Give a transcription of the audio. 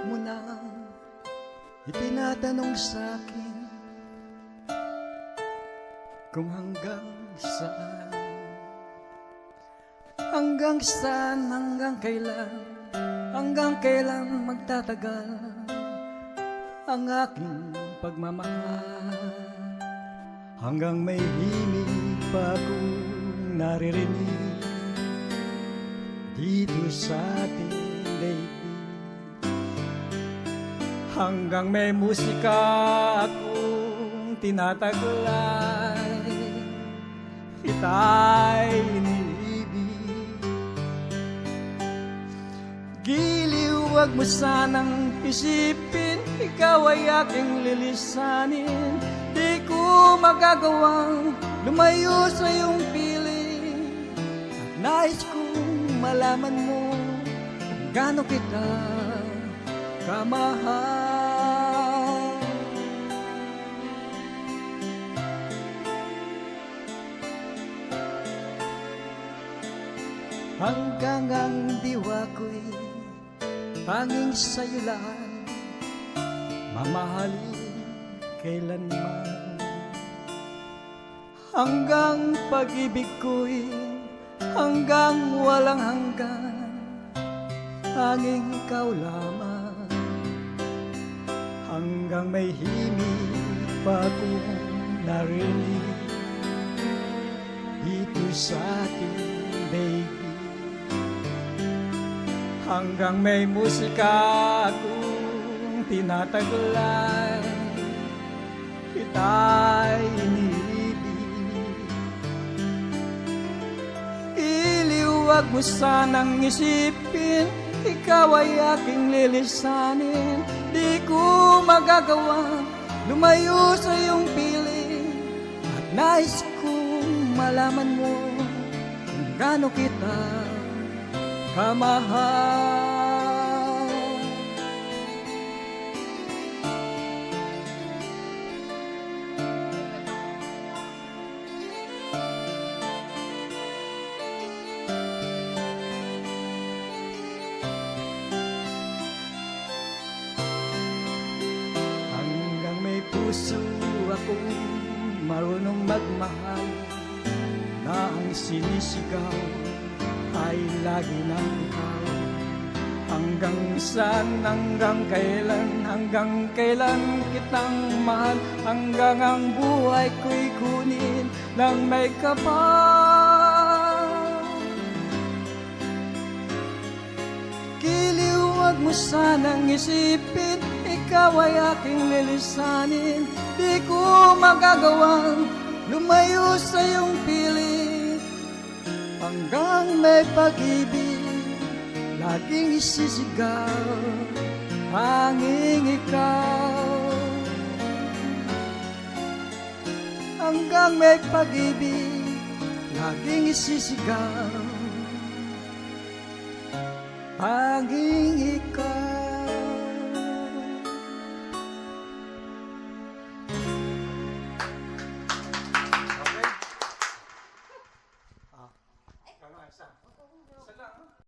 mo na itinatanong sa'kin kung hanggang saan, hanggang kailan magtatagal ang aking pagmamahal. Hanggang may himig pa akong naririnig dito sa ating daigdig. Hanggang may musika akong tinataglay, kita'y iniibig. Giliw, wag mo sanang isipin, ikaw ay aking lilisanin. Di ko magagawang lumayo sa iyong piling, at nais kong malaman mo kung gaano kita kamahal. Hanggang ang diwa ko'y tanging sa'yo lang mamahalin kailanman. Hanggang pag-ibig ko'y hanggang walang hanggan, tanging ikaw lamang. Hanggang may himig pa akong narinig dito sa ating daigdig. Hanggang may musika akong tinataglay, kita'y iniibig. Iliwag mo sanang isipin, ikaw ay aking lilisanin. Di ko magagawa lumayo sa iyong piling, at nais kong malaman mo kung gaano kita kamahal. Puso akong marunong magmahal, na ang sinisigaw ay lagi ng ikaw. Hanggang saan, hanggang kailan kitang mahal, hanggang ang buhay ko'y kunin ng may kapal. Giliwag mo sanang isipin, ikaw ay aking lilisanin. Di ko magagawang lumayo sa iyong piling. Hanggang may pag-ibig laging isisigaw, tanging ikaw. Hanggang may pag-ibig laging isisigaw, tanging ikaw.